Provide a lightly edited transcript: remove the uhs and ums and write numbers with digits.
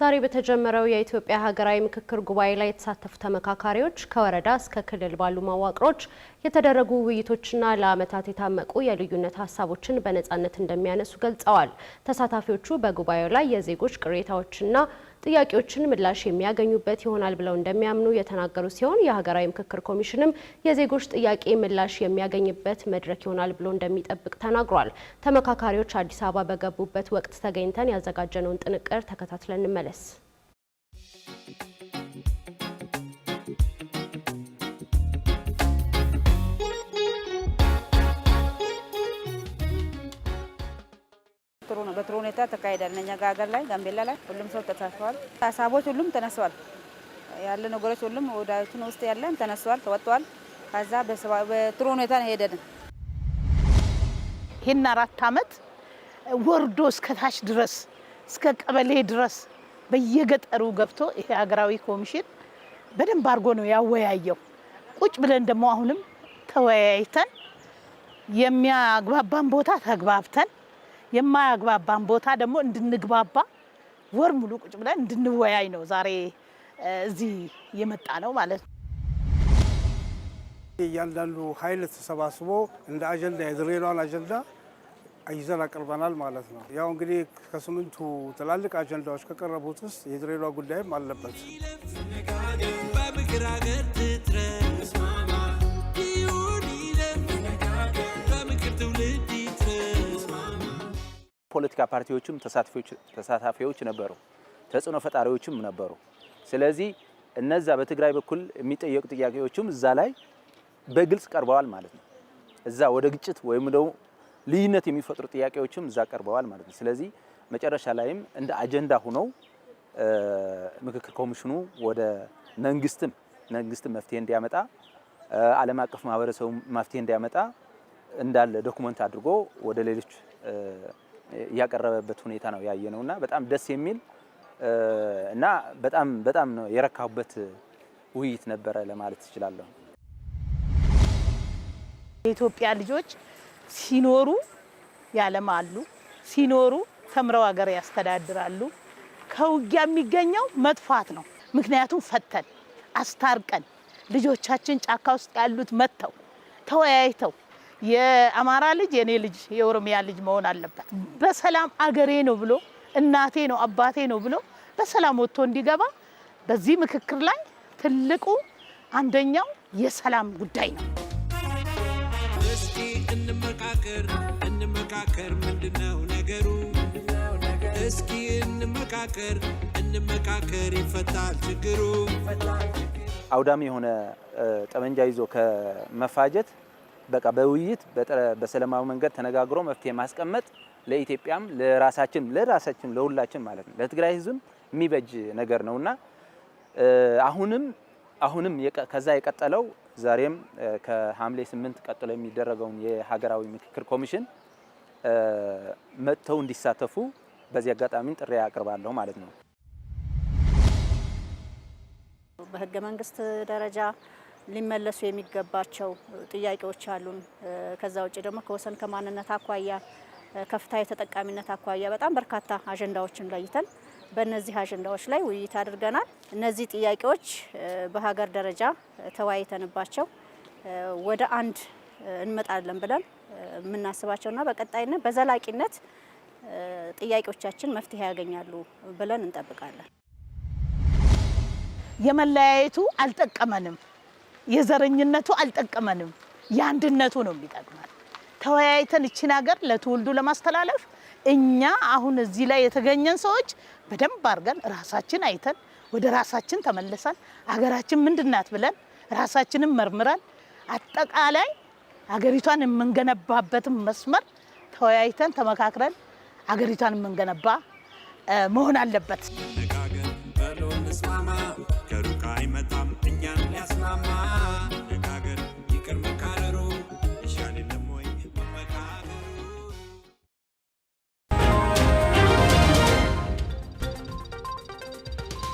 ዛሬ በተጀመረው የኢትዮጵያ ሀገራዊ ምክክር ጉባኤ ላይ የተሳተፉ ተመካካሪዎች ከወረዳ እስከ ክልል ባሉ መዋቅሮች የተደረጉ ውይይቶችና ለዓመታት የታመቁ የልዩነት ሀሳቦችን በነጻነት እንደሚያነሱ ገልጸዋል። ተሳታፊዎቹ በጉባኤው ላይ የዜጎች ቅሬታዎችና ጥያቄዎችን ምላሽ የሚያገኙበት ይሆናል ብለው እንደሚያምኑ የተናገሩ ሲሆን የሀገራዊ ምክክር ኮሚሽንም የዜጎች ጥያቄ ምላሽ የሚያገኝበት መድረክ ይሆናል ብሎ እንደሚጠብቅ ተናግሯል። ተመካካሪዎች አዲስ አበባ በገቡበት ወቅት ተገኝተን ያዘጋጀነውን ጥንቅር ተከታትለን እንመለስ። በጥሩ ሁኔታ ተካሂዷል። እኛ ሀገር ላይ ጋምቤላ ላይ ሁሉም ሰው ተሳትፏል። ሀሳቦች ሁሉም ተነስተዋል። ያለ ነገሮች ሁሉም ወዳችን ውስጥ ያለን ተነስተዋል፣ ተወጥቷል። ከዛ በጥሩ ሁኔታ ነው ሄደን ይሄን 4 አመት ወርዶ እስከ ታች ድረስ እስከ ቀበሌ ድረስ በየገጠሩ ገብቶ ይሄ ሀገራዊ ኮሚሽን በደንብ አድርጎ ነው ያወያየው። ቁጭ ብለን ደግሞ አሁንም ተወያይተን የሚያግባባን ቦታ ተግባብተን የማያግባባን ቦታ ደግሞ እንድንግባባ ወር ሙሉ ቁጭ ብለን እንድንወያይ ነው ዛሬ እዚህ የመጣ ነው ማለት ነው። እያንዳንዱ ኃይል ተሰባስቦ እንደ አጀንዳ የድሬዳዋን አጀንዳ ይዘን አቅርበናል ማለት ነው። ያው እንግዲህ ከ8ቱ ትላልቅ አጀንዳዎች ከቀረቡት ውስጥ የድሬዳዋ ጉዳይም አለበት። ፖለቲካ ፓርቲዎችም ተሳታፊዎች ነበሩ፣ ተጽዕኖ ፈጣሪዎችም ነበሩ። ስለዚህ እነዛ በትግራይ በኩል የሚጠየቁ ጥያቄዎችም እዛ ላይ በግልጽ ቀርበዋል ማለት ነው። እዛ ወደ ግጭት ወይም ደግሞ ልዩነት የሚፈጥሩ ጥያቄዎችም እዛ ቀርበዋል ማለት ነው። ስለዚህ መጨረሻ ላይም እንደ አጀንዳ ሆነው ምክክር ኮሚሽኑ ወደ መንግስትም መፍትሄ እንዲያመጣ ዓለም አቀፍ ማህበረሰቡ መፍትሄ እንዲያመጣ እንዳለ ዶክመንት አድርጎ ወደ ሌሎች ያቀረበበት ሁኔታ ነው ያየነውና በጣም ደስ የሚል እና በጣም ነው የረካሁበት ውይይት ነበረ ለማለት እችላለሁ። የኢትዮጵያ ልጆች ሲኖሩ ያለማሉ፣ ሲኖሩ ተምረው ሀገር ያስተዳድራሉ። ከውጊያ የሚገኘው መጥፋት ነው። ምክንያቱም ፈተን አስታርቀን ልጆቻችን ጫካ ውስጥ ያሉት መጥተው ተወያይተው የአማራ ልጅ የኔ ልጅ የኦሮሚያ ልጅ መሆን አለበት፣ በሰላም አገሬ ነው ብሎ እናቴ ነው አባቴ ነው ብሎ በሰላም ወጥቶ እንዲገባ በዚህ ምክክር ላይ ትልቁ አንደኛው የሰላም ጉዳይ ነው። እስኪ እንመካከር ምንድነው ነገሩ? እስኪ እንመካከር ይፈታል ችግሩ። አውዳሚ የሆነ ጠመንጃ ይዞ ከመፋጀት በቃ በውይይት በሰላማዊ መንገድ ተነጋግሮ መፍትሄ ማስቀመጥ ለኢትዮጵያም ለራሳችን ለሁላችን ማለት ነው ለትግራይ ህዝብ የሚበጅ ነገር ነውና አሁንም ከዛ የቀጠለው ዛሬም ከሐምሌ 8 ቀጥሎ የሚደረገውን የሀገራዊ ምክክር ኮሚሽን መጥተው እንዲሳተፉ በዚህ አጋጣሚ ጥሪ አቀርባለሁ ማለት ነው። በህገ መንግስት ደረጃ ሊመለሱ የሚገባቸው ጥያቄዎች አሉን። ከዛ ውጪ ደግሞ ከወሰን ከማንነት አኳያ ከፍታ የተጠቃሚነት አኳያ በጣም በርካታ አጀንዳዎችን ለይተን በእነዚህ አጀንዳዎች ላይ ውይይት አድርገናል። እነዚህ ጥያቄዎች በሀገር ደረጃ ተወያይተንባቸው ወደ አንድ እንመጣለን ብለን የምናስባቸውና በቀጣይነት በዘላቂነት ጥያቄዎቻችን መፍትሄ ያገኛሉ ብለን እንጠብቃለን። የመለያየቱ አልጠቀመንም፣ የዘረኝነቱ አልጠቀመንም፣ የአንድነቱ ነው የሚጠቅመን። ተወያይተን እቺን ሀገር ለትውልዱ ለማስተላለፍ እኛ አሁን እዚህ ላይ የተገኘን ሰዎች በደንብ አድርገን ራሳችን አይተን ወደ ራሳችን ተመልሰን ሀገራችን ምንድናት ብለን ራሳችንን መርምረን አጠቃላይ ሀገሪቷን የምንገነባበትን መስመር ተወያይተን ተመካክረን ሀገሪቷን የምንገነባ መሆን አለበት። ከሩቅ አይመጣም እኛን ሊያስማማ